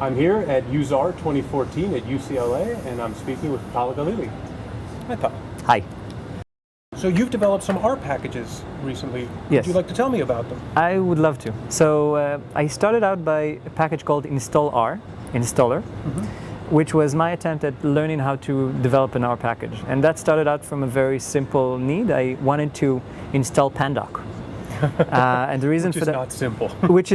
I'm here at USAR 2014 at UCLA, and I'm speaking with Tal Galili. Hi, Tal. Hi. So you've developed some R packages recently. Yes. Would you like to tell me about them? I would love to. So I started out by a package called installer, which was my attempt at learning how to develop an R package. And that started out from a very simple need. I wanted to install Pandoc. And the reason which for that, is not simple. which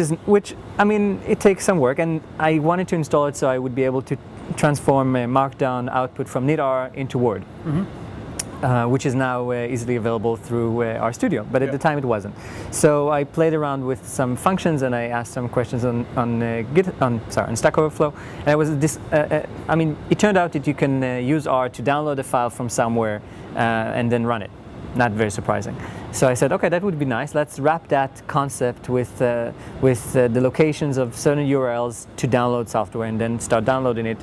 I mean, it takes some work, and I wanted to install it so I would be able to transform a Markdown output from knitr into Word, which is now easily available through RStudio. But at the time, it wasn't. So I played around with some functions, and I asked some questions on Stack Overflow. And I was this. I mean, it turned out that you can use R to download a file from somewhere and then run it. Not very surprising. So I said, okay, that would be nice. Let's wrap that concept with the locations of certain URLs to download software, and then start downloading it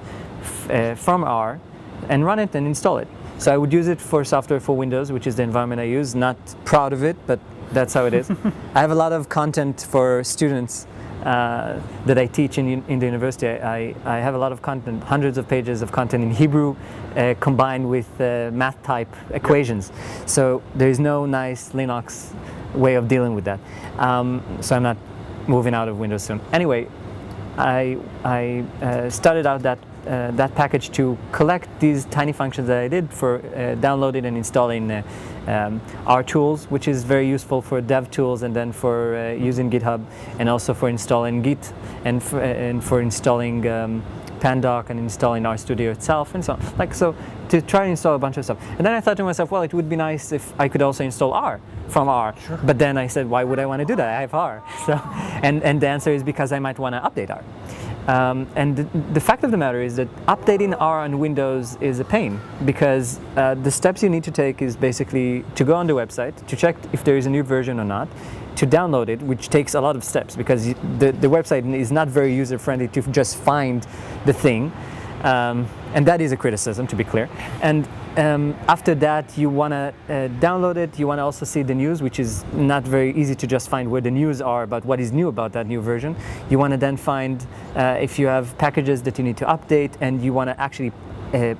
from R and run it and install it. So I would use it for software for Windows, which is the environment I use. Not proud of it, but that's how it is. I have a lot of content for students that I teach in the university. I have a lot of content, hundreds of pages of content in Hebrew combined with math type equations. So there is no nice Linux way of dealing with that. So I'm not moving out of Windows soon. Anyway, I started out that package to collect these tiny functions that I did for downloading and installing R tools, which is very useful for dev tools, and then for using GitHub, and also for installing Git, and for installing Pandoc, and installing RStudio itself, and so on. So to try and install a bunch of stuff. And then I thought to myself, well, it would be nice if I could also install R from R. Sure. But then I said, why would I want to do that? I have R. So, and the answer is because I might want to update R. And the fact of the matter is that updating R on Windows is a pain, because the steps you need to take is basically to go on the website, to check if there is a new version or not, to download it, which takes a lot of steps, because the website is not very user-friendly to just find the thing. And that is a criticism, to be clear. And after that, you want to download it. You want to also see the news, which is not very easy to just find where the news are about what is new about that new version. You want to then find if you have packages that you need to update, and you want to actually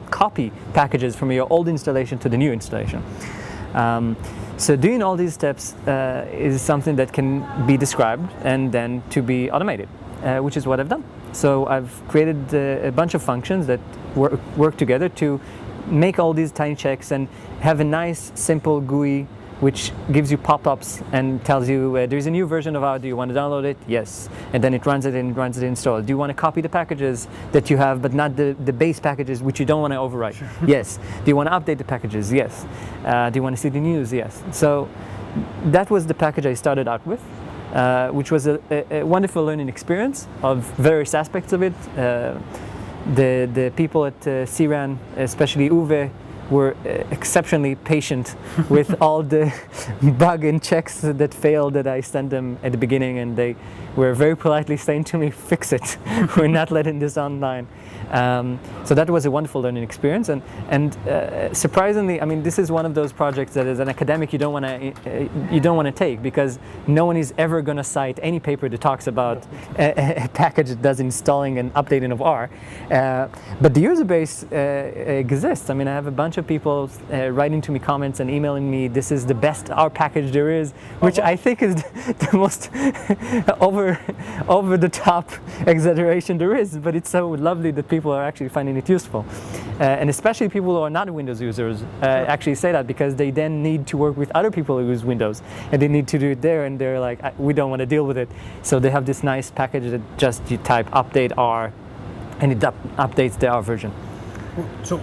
copy packages from your old installation to the new installation. So doing all these steps is something that can be described and then to be automated, which is what I've done. So I've created a bunch of functions that work together to make all these tiny checks and have a nice, simple GUI which gives you pop-ups and tells you there's a new version of R. Do you want to download it? Yes. And then it runs it and runs it installed. Do you want to copy the packages that you have, but not the base packages which you don't want to overwrite? Sure. Yes. Do you want to update the packages? Yes. Do you want to see the news? Yes. So that was the package I started out with, which was a wonderful learning experience of various aspects of it. The people at CRAN, especially Uwe, were exceptionally patient with all the bug and checks that failed that I sent them at the beginning, and they were very politely saying to me, fix it, we're not letting this online. So that was a wonderful learning experience, and surprisingly, I mean, this is one of those projects that as an academic you don't want to take, because no one is ever going to cite any paper that talks about a package that does installing and updating of R. But the user base exists. I mean, I have a bunch of people writing to me comments and emailing me, this is the best R package there is, which I think is the most over the top exaggeration there is, but it's so lovely that people are actually finding it useful. And especially people who are not Windows users actually say that, because they then need to work with other people who use Windows, and they need to do it there, and they're like, we don't want to deal with it. So they have this nice package that just you type update R, and it updates the R version. So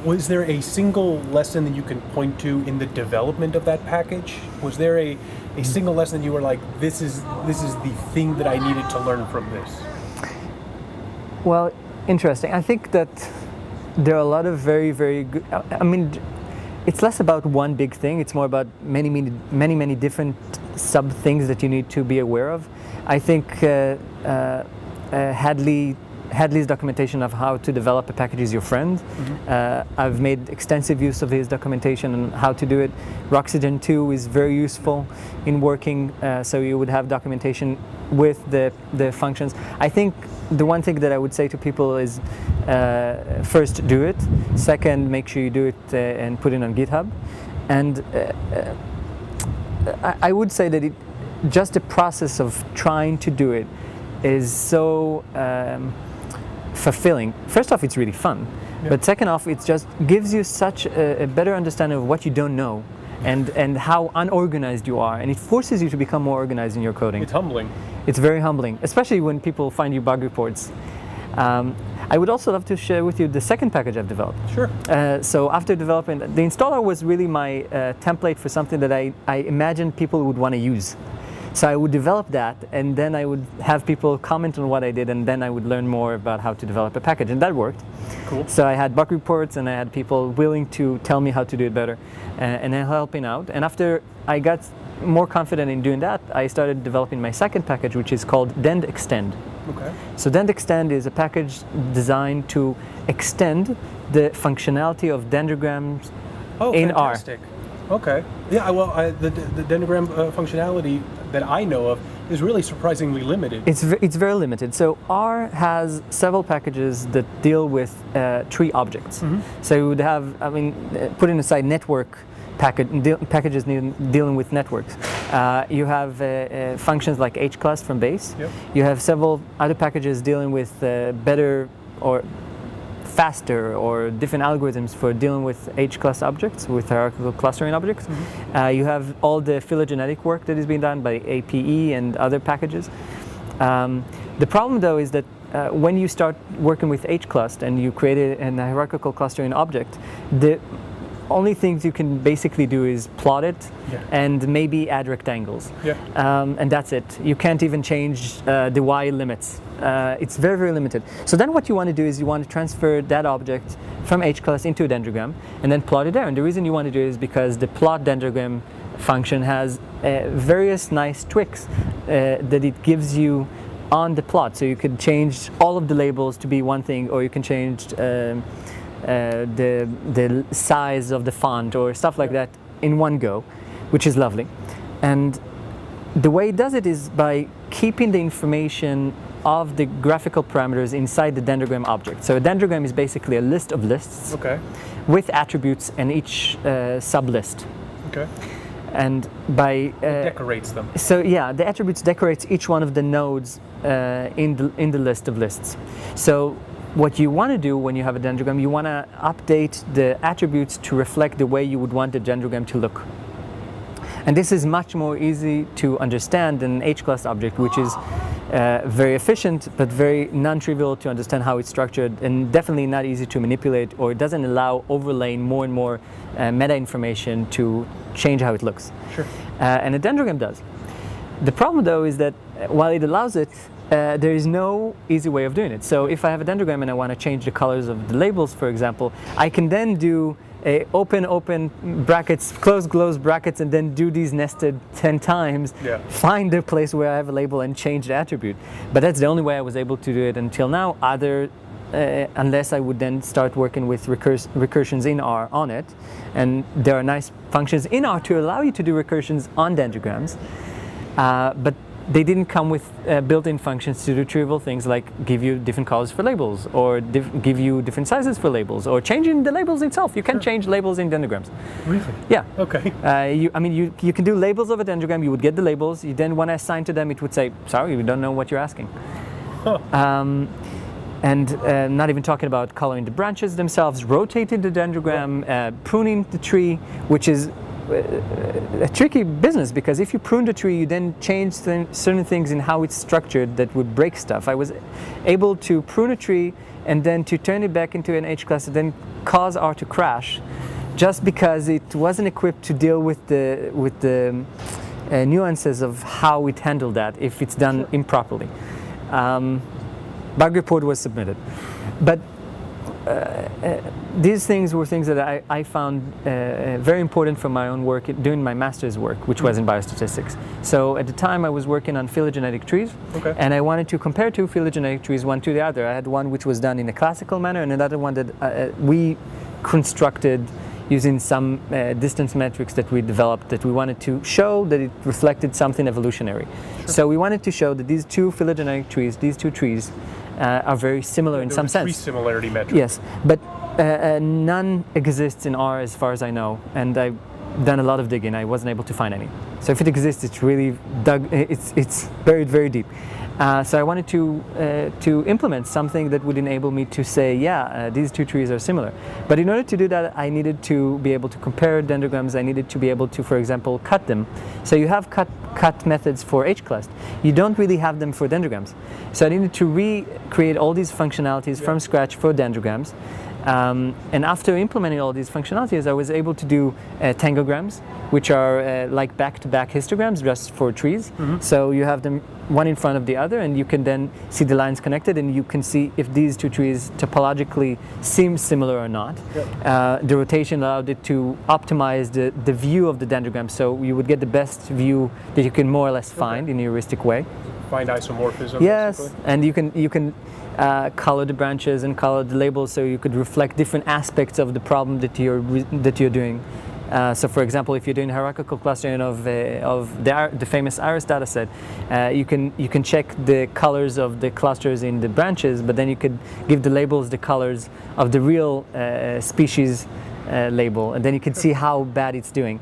was there a single lesson that you can point to in the development of that package? Was there a single lesson that you were like, this is the thing that I needed to learn from this? Well, interesting. I think that there are a lot of very, very good, I mean, it's less about one big thing. It's more about many different sub things that you need to be aware of. I think Hadley Hadley's documentation of how to develop a package is your friend. I've made extensive use of his documentation on how to do it. Roxygen 2 is very useful in working, so you would have documentation with the functions. I think the one thing that I would say to people is first do it, second make sure you do it and put it on GitHub, and I would say that just the process of trying to do it is so fulfilling. First off, it's really fun, but second off, it just gives you such a better understanding of what you don't know and how unorganized you are, and it forces you to become more organized in your coding. It's humbling. It's very humbling, especially when people find you bug reports. I would also love to share with you the second package I've developed. Sure. So after developing, the installer was really my template for something that I imagined people would want to use. So I would develop that, and then I would have people comment on what I did, and then I would learn more about how to develop a package, and that worked. Cool. So I had bug reports, and I had people willing to tell me how to do it better, and then helping out. And after I got more confident in doing that, I started developing my second package, which is called dend-extend. Okay. So dend-extend is a package designed to extend the functionality of dendrograms in fantastic. Okay. Yeah, well, the dendrogram functionality that I know of is really surprisingly limited. It's very limited. So R has several packages that deal with tree objects. So you would have, putting aside network packages dealing with networks. You have functions like hclust from base. Yep. You have several other packages dealing with better or faster or different algorithms for dealing with hclust objects, with hierarchical clustering objects. You have all the phylogenetic work that is being done by a.k.a. and other packages. The problem though is that when you start working with hclust and you create a hierarchical clustering object, the only things you can basically do is plot it and maybe add rectangles. And that's it. You can't even change the Y limits. It's very, very limited. So then what you want to do is you want to transfer that object from hclust into a dendrogram and then plot it there. And the reason you want to do it is because the plot dendrogram function has various nice tweaks that it gives you on the plot. So you could change all of the labels to be one thing, or you can change the size of the font or stuff like that in one go, which is lovely. And the way it does it is by keeping the information of the graphical parameters inside the dendrogram object. So a dendrogram is basically a list of lists with attributes and each sublist. Okay. And by it decorates them. So yeah, the attributes decorates each one of the nodes in the list of lists. So what you want to do when you have a dendrogram, you want to update the attributes to reflect the way you would want the dendrogram to look. And this is much more easy to understand than an hclust object, which is very efficient but very non-trivial to understand how it's structured, and definitely not easy to manipulate, or it doesn't allow overlaying more and more meta information to change how it looks. Sure. And a dendrogram does. The problem though is that while it allows it, there is no easy way of doing it. So if I have a dendrogram and I want to change the colors of the labels, for example, I can then do a open brackets, close brackets, and then do these nested 10 times, find the place where I have a label and change the attribute. But that's the only way I was able to do it until now, unless I would then start working with recursions in R on it. And there are nice functions in R to allow you to do recursions on dendrograms, but they didn't come with built-in functions to do trivial things like give you different colors for labels, or give you different sizes for labels, or changing the labels itself. You can change labels in dendrograms. Really? Yeah. Okay. You can do labels of a dendrogram. You would get the labels. You then want to assign to them. It would say, sorry, we don't know what you're asking. And not even talking about coloring the branches themselves, rotating the dendrogram, pruning the tree, which is a tricky business, because if you prune the tree, you then change certain things in how it's structured that would break stuff. I was able to prune a tree and then to turn it back into an hclust and then cause R to crash, just because it wasn't equipped to deal with the nuances of how it handled that if it's done improperly. Bug report was submitted, but these things were things that I found very important for my own work doing my master's work, which was in biostatistics. So at the time I was working on phylogenetic trees, and I wanted to compare two phylogenetic trees one to the other. I had one which was done in a classical manner and another one that we constructed using some distance metrics that we developed, that we wanted to show that it reflected something evolutionary. So we wanted to show that these two phylogenetic trees, these two trees, are very similar in some sense. Tree similarity metric. Yes, but none exists in R as far as I know, and I've done a lot of digging. I wasn't able to find any. So if it exists, it's really it's buried very deep. So I wanted to implement something that would enable me to say, yeah, these two trees are similar. But in order to do that, I needed to be able to compare dendrograms. I needed to be able to, for example, cut them. So you have cut methods for H-class. You don't really have them for dendrograms. So I needed to recreate all these functionalities from scratch for dendrograms. And after implementing all these functionalities, I was able to do tangograms, which are like back-to-back histograms just for trees. So you have them one in front of the other, and you can then see the lines connected, and you can see if these two trees topologically seem similar or not. The rotation allowed it to optimize the view of the dendrogram, so you would get the best view that you can more or less find in a heuristic way. Find isomorphism. Yes, basically. and you can color the branches and color the labels so you could reflect different aspects of the problem that you're doing. So, for example, if you're doing hierarchical clustering of the famous iris dataset, you can check the colors of the clusters in the branches, but then you could give the labels the colors of the real species label, and then you can see how bad it's doing.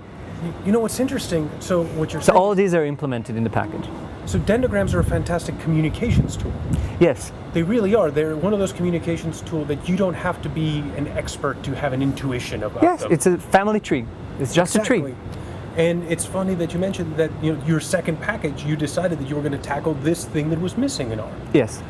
You know what's interesting? So what you're So saying. all of these are implemented in the package. So dendrograms are a fantastic communications tool. Yes. They really are. They're one of those communications tools that you don't have to be an expert to have an intuition about Yes, them. it's a family tree. It's just a tree. And it's funny that you mentioned that your second package, you decided that you were going to tackle this thing that was missing in R. Yes.